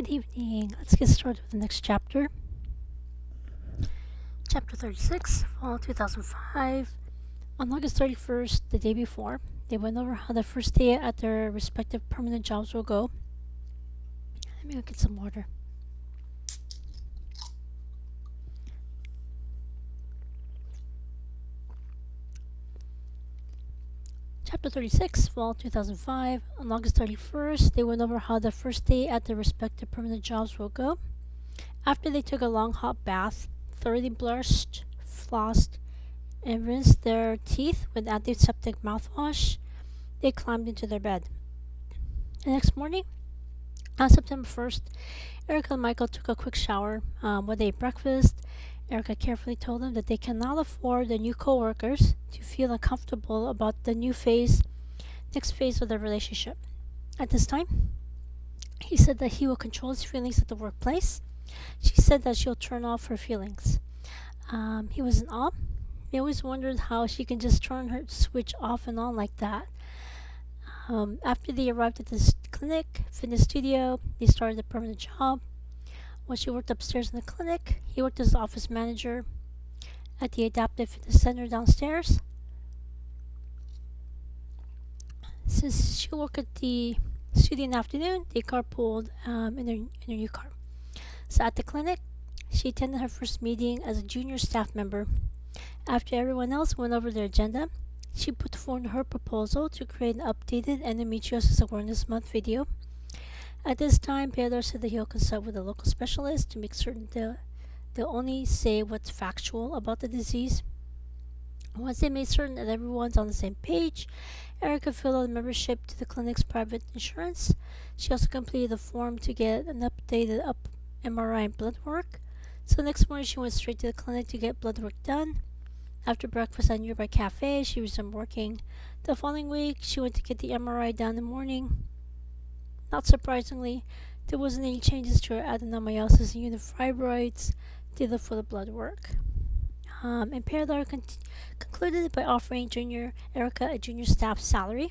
Good evening. Let's get started with the next chapter. Chapter 36, Fall 2005. On August 31st, the day before, they went over how the first day at their respective permanent jobs will go. Let me go get some water. Chapter 36, Fall 2005. On August 31st, they went over how the first day at their respective permanent jobs will go. After they took a long hot bath, thoroughly brushed, flossed, and rinsed their teeth with antiseptic mouthwash, they climbed into their bed. The next morning, on September 1st, Erica and Michael took a quick shower. When they ate breakfast, Erica carefully told them that they cannot afford the new co-workers to feel uncomfortable about the next phase of their relationship. At this time, he said that he will control his feelings at the workplace. She said that she'll turn off her feelings. He was in awe. He always wondered how she can just turn her switch off and on like that. After they arrived at this fitness studio, they started a permanent job. When she worked upstairs in the clinic, he worked as office manager at the Adaptive Fitness Center downstairs. Since she worked at the studio in the afternoon, they carpooled in their new car. So at the clinic, she attended her first meeting as a junior staff member. After everyone else went over their agenda, she put forward her proposal to create an updated Endometriosis Awareness Month video. At this time, Pedro said that he'll consult with a local specialist to make certain they'll only say what's factual about the disease. Once they made certain that everyone's on the same page, Erica filled out a membership to the clinic's private insurance. She also completed the form to get an updated MRI and blood work. So the next morning, she went straight to the clinic to get blood work done. After breakfast at a nearby cafe, she resumed working. The following week, she went to get the MRI done in the morning. Not surprisingly, there wasn't any changes to her adenomyosis and unifibroids. They looked for the blood work. And Peridar concluded by offering Erica a junior staff salary.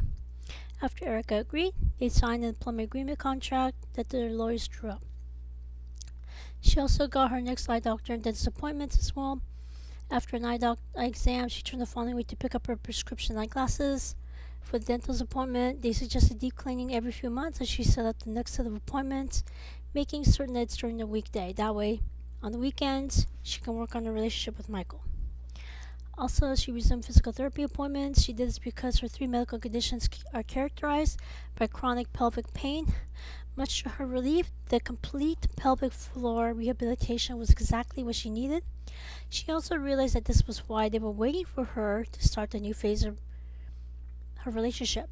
After Erica agreed, they signed an employment agreement contract that their lawyers drew up. She also got her next eye doctor and dentist appointments as well. After an eye exam, she turned the following week to pick up her prescription eyeglasses. For the dentist appointment, they suggested deep cleaning every few months as she set up the next set of appointments, making certain that it's during the weekday. That way, on the weekends, she can work on her relationship with Michael. Also, she resumed physical therapy appointments. She did this because her 3 medical conditions are characterized by chronic pelvic pain. Much to her relief, the complete pelvic floor rehabilitation was exactly what she needed. She also realized that this was why they were waiting for her to start the new phase of her relationship.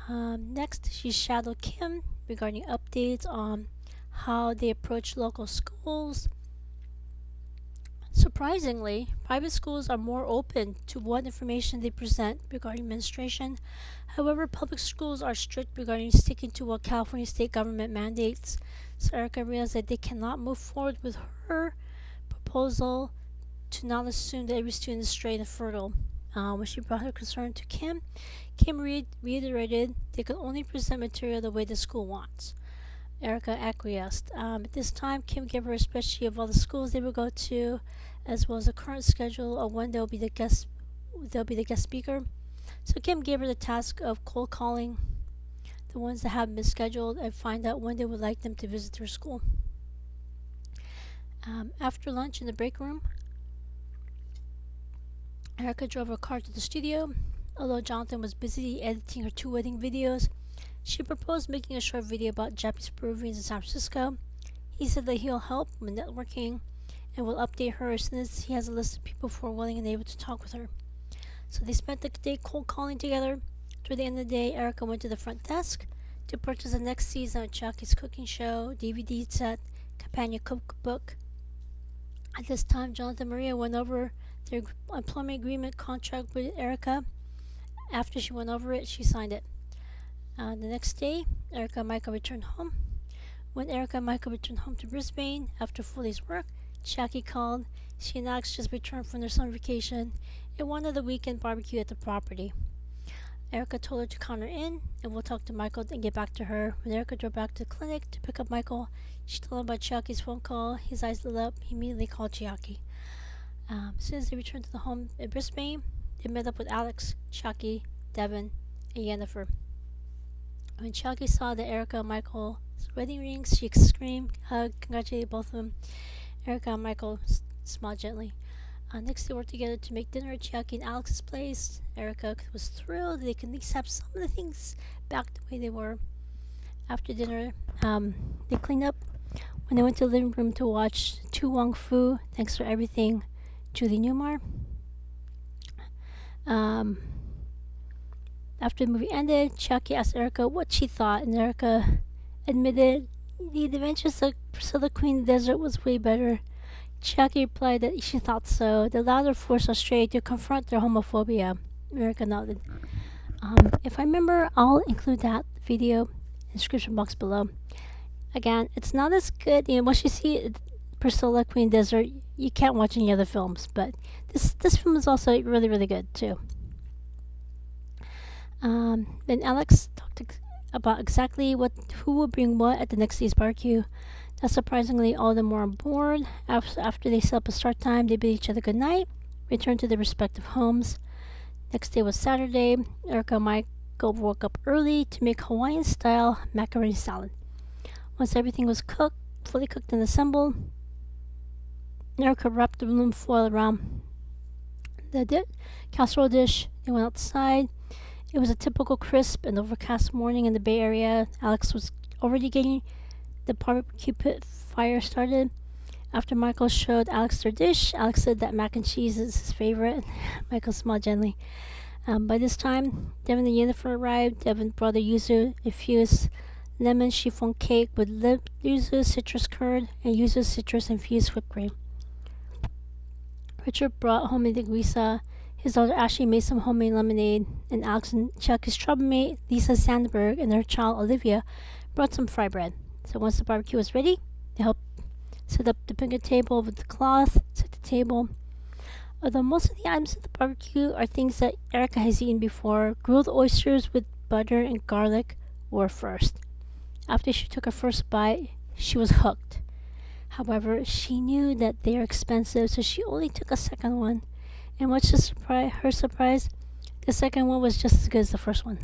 Next, she shadowed Kim regarding updates on how they approach local schools. Surprisingly, private schools are more open to what information they present regarding menstruation. However, public schools are strict regarding sticking to what California state government mandates. So Erica realized that they cannot move forward with her proposal to not assume that every student is straight and fertile. When she brought her concern to Kim reiterated they could only present material the way the school wants. Erica acquiesced. At this time, Kim gave her a spreadsheet of all the schools they would go to, as well as the current schedule of when they'll be the guest speaker. So Kim gave her the task of cold calling the ones that have been scheduled and find out when they would like them to visit their school. After lunch in the break room, Erica drove her car to the studio. Although Jonathan was busy editing her 2 wedding videos, she proposed making a short video about Japanese Peruvians in San Francisco. He said that he'll help with networking and will update her as soon as he has a list of people who are willing and able to talk with her. So they spent the day cold calling together. Toward the end of the day, Erica went to the front desk to purchase the next season of Chucky's cooking show, DVD set, companion cookbook. At this time, Jonathan and Maria went over their employment agreement contract with Erica. After she went over it, she signed it. The next day, Erica and Michael returned home. When Erica and Michael returned home to Brisbane after a full day's work, Jackie called. She and Alex just returned from their summer vacation and wanted the weekend barbecue at the property. Erica told her to count her in, and we'll talk to Michael and get back to her. When Erica drove back to the clinic to pick up Michael, she told him about Chiaki's phone call. His eyes lit up. He immediately called Chiaki. As soon as they returned to the home in Brisbane, they met up with Alex, Chiaki, Devin, and Yennefer. When Chiaki saw that Erica and Michael's wedding rings, she screamed, hugged, congratulated both of them. Erica and Michael smiled gently. Next, they worked together to make dinner at Chiaki and Alex's place. Erica was thrilled they could at least have some of the things back the way they were. After dinner, they cleaned up. When they went to the living room to watch Tu Wong Fu, Thanks for Everything, Julie Newmar. After the movie ended, Chiaki asked Erica what she thought, and Erica admitted the adventures of Priscilla Queen Desert was way better. Chiaki replied that she thought so. The latter forced Australia to confront their homophobia. Erica nodded. If I remember, I'll include that video in the description box below. Again, it's not as good. Once you see Priscilla Queen Desert, you can't watch any other films. But this film is also really, really good too. Then Alex talked about exactly who would bring what at the next day's barbecue. Not surprisingly, all of them were on board. After they set up a start time, they bid each other good night, returned to their respective homes. Next day was Saturday. Erica and Michael woke up early to make Hawaiian-style macaroni salad. Once everything was fully cooked and assembled, Erica wrapped the aluminum foil around the casserole dish. They went outside. It was a typical crisp and overcast morning in the Bay Area. Alex was already getting the barbecue pit fire started. After Michael showed Alex their dish, Alex said that mac and cheese is his favorite. Michael smiled gently. By this time, Devin and Yennefer arrived. Devin brought a yuzu-infused lemon chiffon cake with yuzu citrus curd and yuzu citrus-infused whipped cream. Richard brought homemade linguiça. His daughter Ashley made some homemade lemonade, and Alex and Chucky's troublemaker, Lisa Sandberg, and her child Olivia brought some fry bread. So once the barbecue was ready, they helped set up the picnic table with the cloth, set the table. Although most of the items at the barbecue are things that Erica has eaten before, grilled oysters with butter and garlic were first. After she took her first bite, she was hooked. However, she knew that they are expensive, so she only took a second one. And much to her surprise, the second one was just as good as the first one.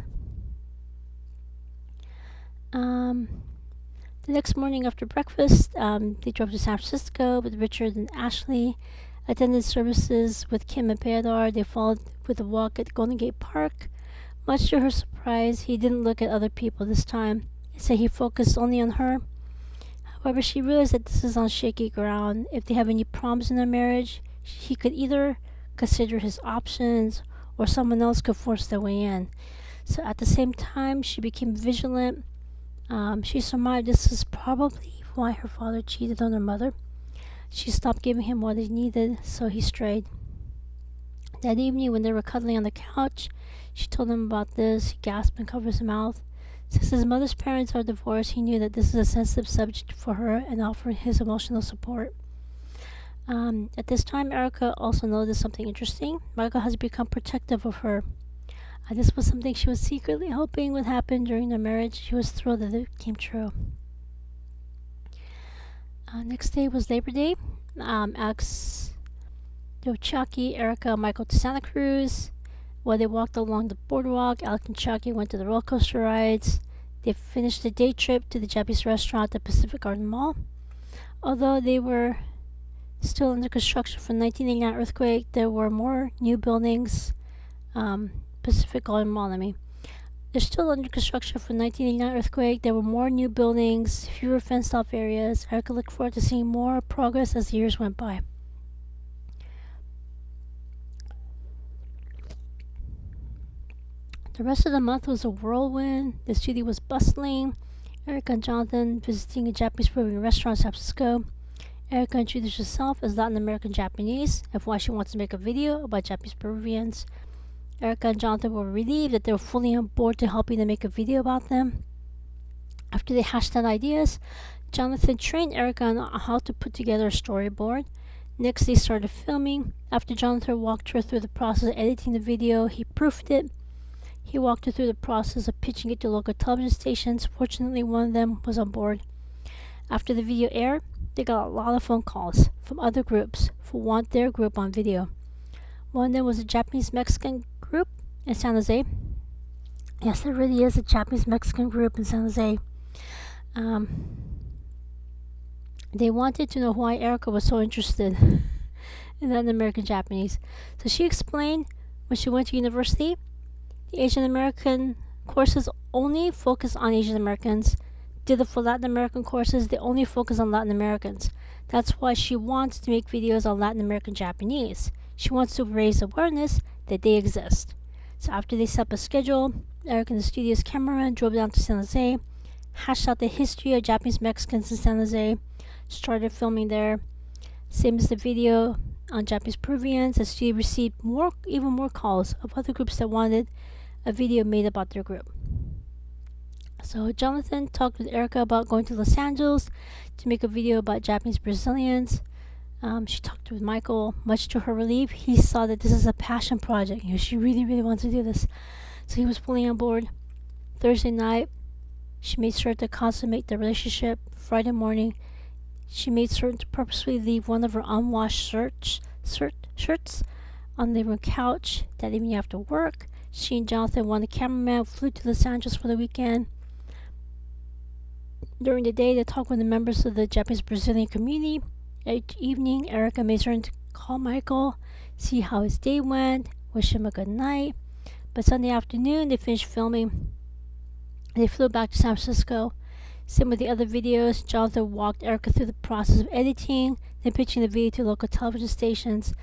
The next morning after breakfast, they drove to San Francisco with Richard and Ashley, attended services with Kim and Theodore. They followed with a walk at Golden Gate Park. Much to her surprise, he didn't look at other people this time. Instead, he focused only on her. However, she realized that this is on shaky ground. If they have any problems in their marriage, he could either consider his options or someone else could force their way in. So at the same time, she became vigilant. She surmised this is probably why her father cheated on her mother. She stopped giving him what he needed, so he strayed. That evening, when they were cuddling on the couch, she told him about this. He gasped and covered his mouth. Since his mother's parents are divorced, he knew that this is a sensitive subject for her and offered his emotional support. At this time, Erica also noticed something interesting. Michael has become protective of her. This was something she was secretly hoping would happen during their marriage. She was thrilled that it came true. Next day was Labor Day. Alex drove Chucky, Erica, and Michael to Santa Cruz. While they walked along the boardwalk, Alex and Chucky went to the roller coaster rides. They finished the day trip to the Japanese restaurant at the Pacific Garden Mall. Although they were still under construction from the 1989 earthquake, there were more new buildings. Pacific Garden Mall, They're still under construction from the 1989 earthquake. There were more new buildings, fewer fenced-off areas. Erica looked forward to seeing more progress as the years went by. The rest of the month was a whirlwind. The city was bustling. Erica and Jonathan visiting a Japanese Peruvian restaurant in San Francisco. Erica introduced herself as Latin American Japanese and why she wants to make a video about Japanese Peruvians. Erica and Jonathan were relieved that they were fully on board to helping them make a video about them. After they hashed out ideas, Jonathan trained Erica on how to put together a storyboard. Next, they started filming. After Jonathan walked her through the process of editing the video, he proofed it. He walked her through the process of pitching it to local television stations. Fortunately, one of them was on board. After the video aired, they got a lot of phone calls from other groups who want their group on video. One of them was a Japanese Mexican group in San Jose. Yes, there really is a Japanese Mexican group in San Jose. They wanted to know why Erica was so interested in Latin American Japanese. So she explained when she went to university, the Asian American courses only focus on Asian Americans. For Latin American courses, they only focus on Latin Americans. That's why she wants to make videos on Latin American Japanese. She wants to raise awareness that they exist. So after they set up a schedule, Eric and the studio's cameraman drove down to San Jose, hashed out the history of Japanese Mexicans in San Jose, started filming there. Same as the video on Japanese Peruvians, the studio received even more calls of other groups that wanted a video made about their group. So Jonathan talked with Erica about going to Los Angeles to make a video about Japanese Brazilians. She talked with Michael. Much to her relief, he saw that this is a passion project. She really, really wants to do this. So he was fully on board. Thursday night, she made sure to consummate the relationship. Friday morning, she made certain to purposely leave one of her unwashed shirts on the room couch that evening after work. She and Jonathan, one of the cameraman, flew to Los Angeles for the weekend. During the day, they talked with the members of the Japanese Brazilian community. Each evening, Erica made sure to call Michael, see how his day went, wish him a good night. But Sunday afternoon, they finished filming. They flew back to San Francisco. Same with the other videos. Jonathan walked Erica through the process of editing, then pitching the video to local television stations.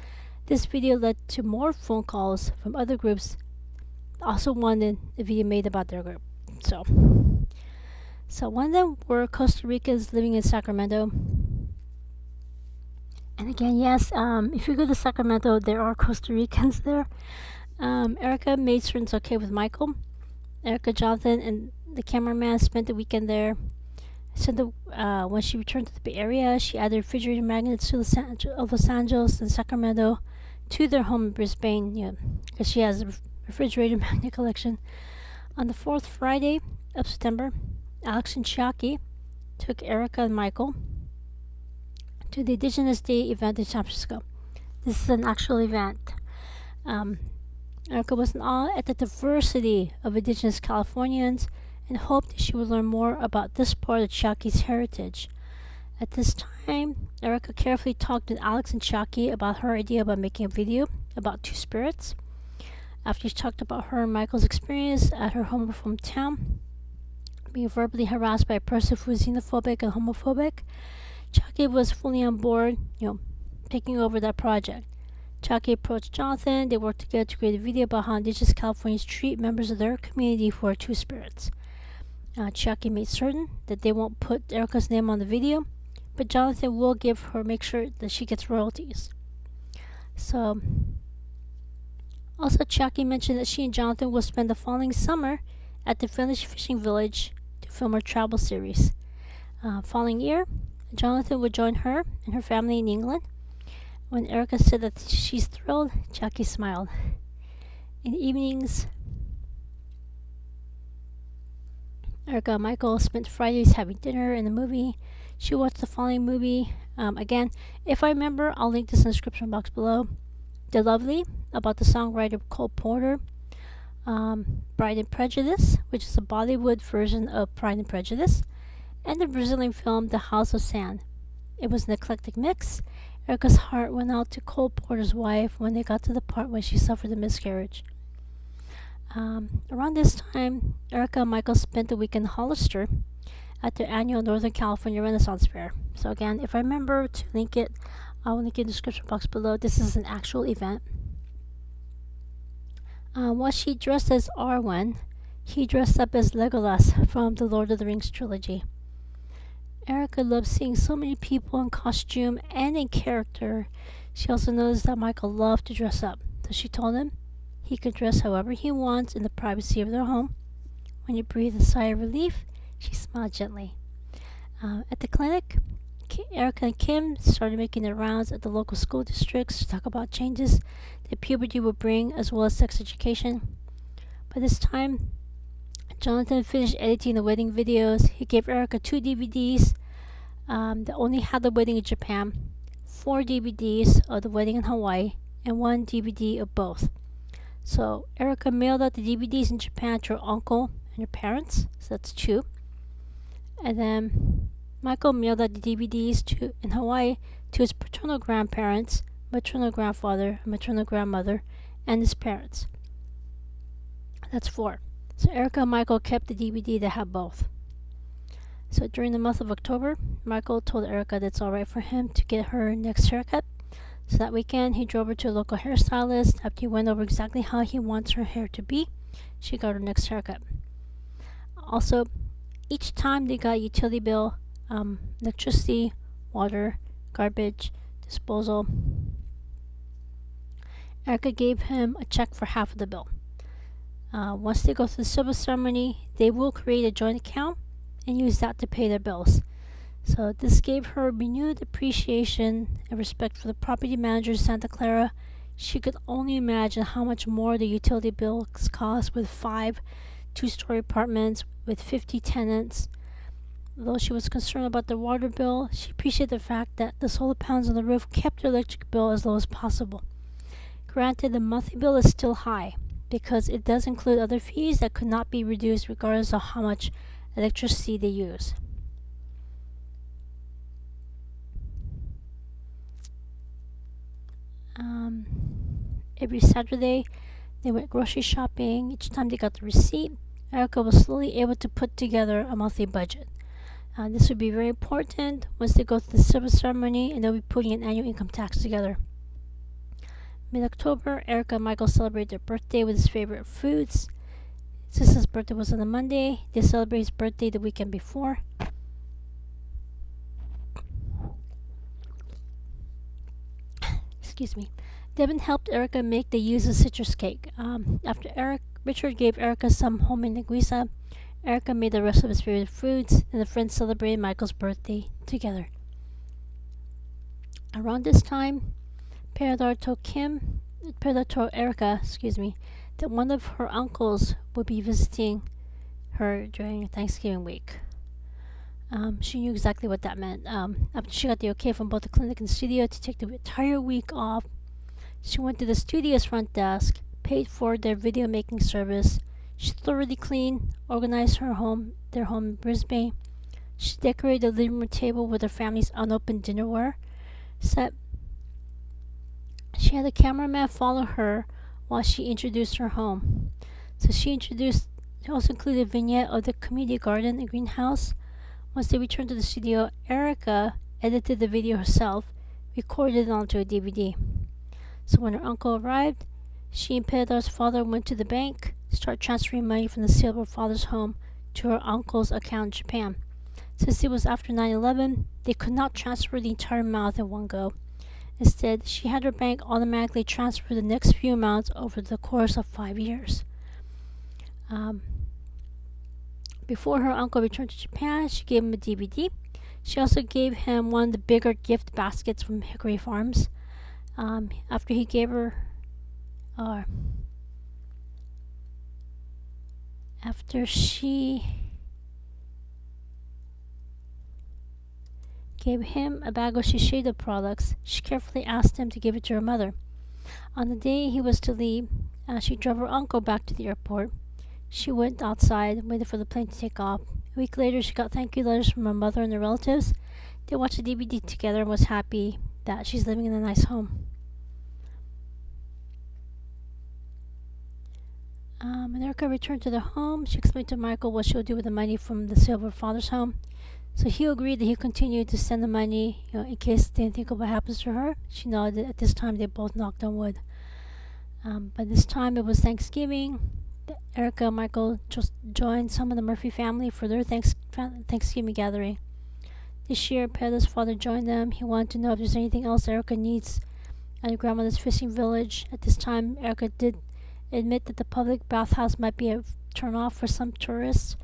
This video led to more phone calls from other groups that also wanted the video made about their group. So one of them were Costa Ricans living in Sacramento. And again, yes, if you go to Sacramento, there are Costa Ricans there. Erica made certain it's okay with Michael. Erica, Jonathan, and the cameraman spent the weekend there. So when she returned to the Bay Area, she added refrigerator magnets to Los Angeles and Sacramento to their home in Brisbane, because she has a refrigerator magnet collection. On the fourth Friday of September, Alex and Chiaki took Erica and Michael to the Indigenous Day event in San Francisco. This is an actual event. Erica was in awe at the diversity of Indigenous Californians and hoped she would learn more about this part of Chiaki's heritage. At this time, Erica carefully talked with Alex and Chiaki about her idea about making a video about two spirits. After she talked about her and Michael's experience at her hometown, being verbally harassed by a person who was xenophobic and homophobic, Chiaki was fully on board, taking over that project. Chiaki approached Jonathan. They worked together to create a video about how Indigenous Californians treat members of their community who are two spirits. Chiaki made certain that they won't put Erica's name on the video, but Jonathan will make sure that she gets royalties. So, also Chiaki mentioned that she and Jonathan will spend the following summer at the Finnish fishing village to film her travel series. Following year, Jonathan would join her and her family in England. When Erica said that she's thrilled, Chiaki smiled. In the evenings, Erica and Michael spent Fridays having dinner and a movie. She watched the following movie. Again, if I remember, I'll link this in the description box below. The Lovely, about the songwriter Cole Porter. Pride and Prejudice, which is a Bollywood version of Pride and Prejudice. And the Brazilian film The House of Sand. It was an eclectic mix. Erica's heart went out to Cole Porter's wife when they got to the part when she suffered a miscarriage. Around this time, Erica and Michael spent the week in Hollister at their annual Northern California Renaissance Fair. So again, if I remember to link it, I will link it in the description box below. This is an actual event. While she dressed as Arwen, he dressed up as Legolas from the Lord of the Rings trilogy. Erica loved seeing so many people in costume and in character. She also noticed that Michael loved to dress up, so she told him he could dress however he wants in the privacy of their home. When he breathed a sigh of relief, she smiled gently. At the clinic, Erica and Kim started making their rounds at the local school districts to talk about changes that puberty would bring, as well as sex education. By this time, Jonathan finished editing the wedding videos. He gave Erica 2 DVDs that only had the wedding in Japan, 4 DVDs of the wedding in Hawaii, and 1 DVD of both. So Erica mailed out the DVDs in Japan to her uncle and her parents, so that's 2. And then Michael mailed out the DVDs in Hawaii to his paternal grandparents, maternal grandfather, maternal grandmother, and his parents. That's 4. So Erica and Michael kept the DVD that had both. So during the month of October, Michael told Erica that it's alright for him to get her next haircut. So that weekend, he drove her to a local hairstylist. After he went over exactly how he wants her hair to be, she got her next haircut. Also, each time they got a utility bill, electricity, water, garbage, disposal, Erica gave him a check for half of the bill. Once they go through the civil ceremony, they will create a joint account and use that to pay their bills. So this gave her renewed appreciation and respect for the property manager of Santa Clara. She could only imagine how much more the utility bills cost with 5 2-story apartments with 50 tenants. Though she was concerned about the water bill, she appreciated the fact that the solar panels on the roof kept her electric bill as low as possible. Granted, the monthly bill is still high because it does include other fees that could not be reduced regardless of how much electricity they use. Every Saturday, they went grocery shopping. Each time they got the receipt, Erica was slowly able to put together a monthly budget. This would be very important once they go through the civil ceremony and they'll be putting an annual income tax together. Mid-October, Erica and Michael celebrate their birthday with his favorite foods. Since his birthday was on a Monday, they celebrate his birthday the weekend before. Excuse me. Devin helped Erica make the yuzu citrus cake. After Richard gave Erica some homemade linguiça, Erica made the rest of his favorite foods, and the friends celebrated Michael's birthday together. Around this time, Peridar told Erica, that one of her uncles would be visiting her during Thanksgiving week. She knew exactly what that meant. After she got the okay from both the clinic and studio to take the entire week off, she went to the studio's front desk, paid for their video making service. She thoroughly cleaned, organized their home in Brisbane. She decorated the living room table with her family's unopened dinnerware set. She had a cameraman follow her while she introduced her home. So she also included a vignette of the community garden and greenhouse. Once they returned to the studio, Erica edited the video herself, recorded it onto a DVD. So when her uncle arrived, she and Peridar's father went to the bank, started transferring money from the sale of her father's home to her uncle's account in Japan. Since it was after 9/11, they could not transfer the entire amount in one go. Instead, she had her bank automatically transfer the next few amounts over the course of 5 years. Before her uncle returned to Japan, she gave him a DVD. She also gave him one of the bigger gift baskets from Hickory Farms. After he gave her, after she gave him a bag of Shiseido products, she carefully asked him to give it to her mother. On the day he was to leave, she drove her uncle back to the airport. She went outside and waited for the plane to take off. A week later, she got thank you letters from her mother and her relatives. They watched the DVD together and was happy that she's living in a nice home. When Erica returned to their home, she explained to Michael what she'll do with the money from the sale of her father's home. So he agreed that he'll continue to send the money, in case anything what happens to her. She nodded. At this time, they both knocked on wood. By this time, it was Thanksgiving. Erica and Michael just joined some of the Murphy family for their Thanksgiving gathering. This year, Peridar's father joined them. He wanted to know if there's anything else Erica needs at her grandmother's fishing village. At this time, Erica did admit that the public bathhouse might be a turn-off for some tourists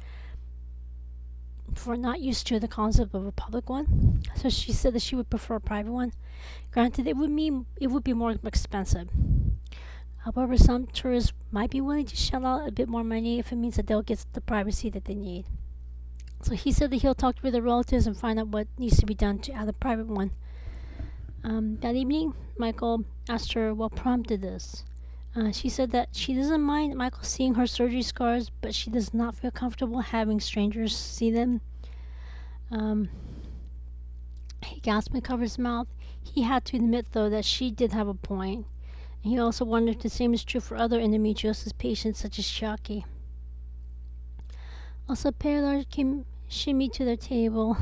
for not used to the concept of a public one. So she said that she would prefer a private one. Granted, it would be more expensive. However, some tourists might be willing to shell out a bit more money if it means that they'll get the privacy that they need. So he said that he'll talk with the relatives and find out what needs to be done to add a private one. That evening, Michael asked her what prompted this. She said that she doesn't mind Michael seeing her surgery scars, but she does not feel comfortable having strangers see them. He gasped and covered his mouth. He had to admit, though, that she did have a point. And he also wondered if the same is true for other endometriosis patients such as Shaki. Also, Paylor came shimmy to their table.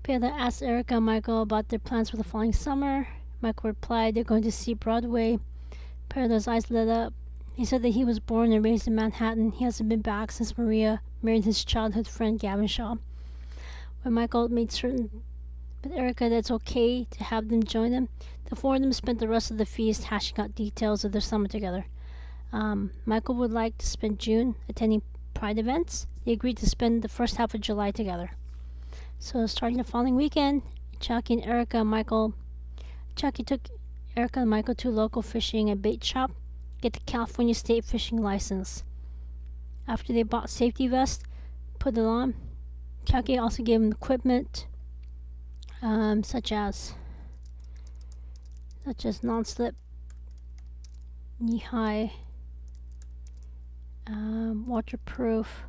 Paylor asked Erica and Michael about their plans for the following summer. Michael replied they're going to see Broadway. Paylor's eyes lit up. He said that he was born and raised in Manhattan. He hasn't been back since Maria married his childhood friend Gavin Shaw. When Michael made certain with Erica that it's okay to have them join them, the four of them spent the rest of the feast hashing out details of their summer together. Michael would like to spend June attending Pride events. They agreed to spend the first half of July together. So starting the following weekend, Chucky took Erica and Michael to a local fishing and bait shop, get the California State fishing license. After they bought safety vests, put it on, Chucky also gave them equipment such as non-slip, knee-high, waterproof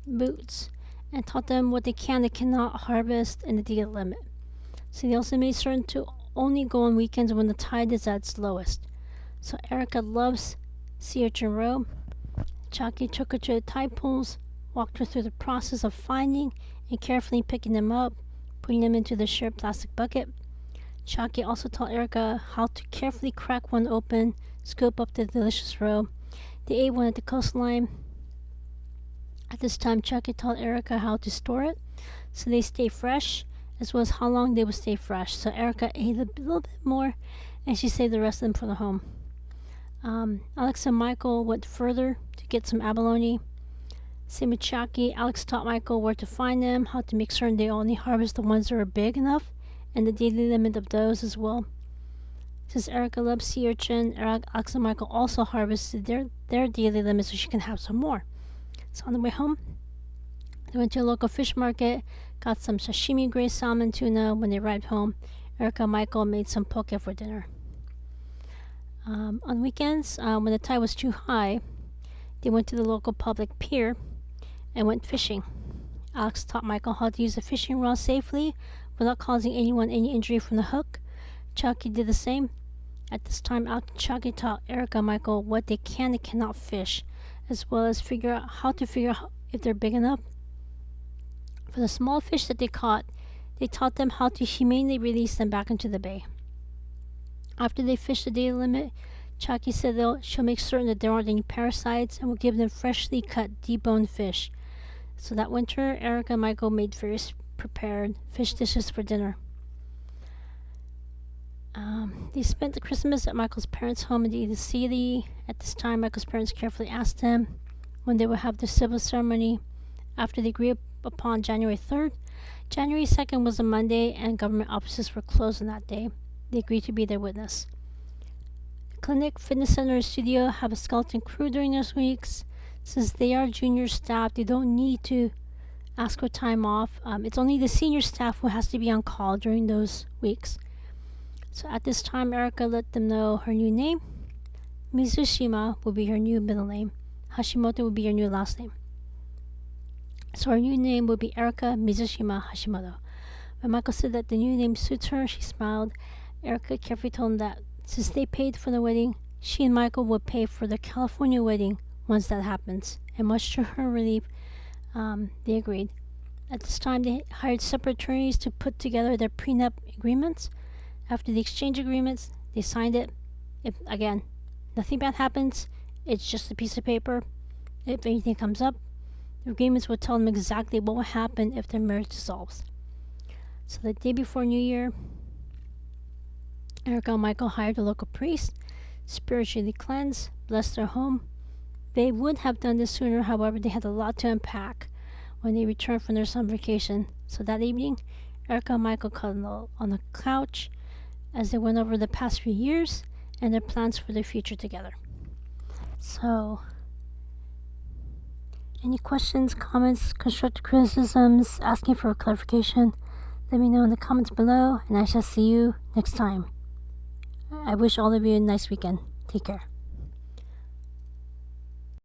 boots, and taught them what they can and cannot harvest and the daily limit. So they also made certain to only go on weekends when the tide is at its lowest. So Erica loves sea urchin roe. Chucky took her to the tide pools, walked her through the process of finding and carefully picking them up, putting them into the shared plastic bucket. Chucky also taught Erica how to carefully crack one open, scoop up the delicious roe. They ate one at the coastline. At this time, Chucky taught Erica how to store it so they stay fresh, as well as how long they would stay fresh. So Erica ate a little bit more, and she saved the rest of them for the home. Alex and Michael went further to get some abalone. Same with Chucky. Alex taught Michael where to find them, how to make certain they only harvest the ones that are big enough, and the daily limit of those as well. Since Erica loves sea urchin, Alex and Michael also harvested their daily limit so she can have some more. So on the way home, they went to a local fish market, got some sashimi grade salmon tuna. When they arrived home, Erica and Michael made some poke for dinner. On weekends, when the tide was too high, they went to the local public pier and went fishing. Alex taught Michael how to use a fishing rod safely without causing anyone any injury from the hook. Chucky did the same. At this time, Chucky taught Erica and Michael what they can and cannot fish, as well as figure out if they're big enough. For the small fish that they caught, they taught them how to humanely release them back into the bay. After they fished the daily limit, Chucky said she'll make certain that there aren't any parasites and will give them freshly cut, deboned fish. So that winter, Erica and Michael made various prepared fish dishes for dinner. They spent the Christmas at Michael's parents' home in the city. At this time, Michael's parents carefully asked him when they would have their civil ceremony. After they agreed upon January 3rd, January 2nd was a Monday, and government offices were closed on that day. They agreed to be their witness. The clinic, fitness center, and studio have a skeleton crew during those weeks. Since they are junior staff, they don't need to ask for time off. It's only the senior staff who has to be on call during those weeks. So at this time, Erica let them know her new name. Mizushima will be her new middle name. Hashimoto will be her new last name. So her new name will be Erica Mizushima Hashimoto. When Michael said that the new name suits her, she smiled. Erica carefully told him that since they paid for the wedding, she and Michael would pay for the California wedding once that happens. And much to her relief, they agreed. At this time, they hired separate attorneys to put together their prenup agreements. After the exchange agreements, they signed it. If, again, nothing bad happens, it's just a piece of paper. If anything comes up, the agreements will tell them exactly what will happen if their marriage dissolves. So the day before New Year, Erica and Michael hired a local priest, spiritually cleansed, blessed their home. They would have done this sooner, however, they had a lot to unpack when they returned from their summer vacation. So that evening, Erica and Michael cuddled on the couch as they went over the past few years and their plans for their future together. So, any questions, comments, constructive criticisms, asking for clarification, let me know in the comments below, and I shall see you next time. I wish all of you a nice weekend. Take care.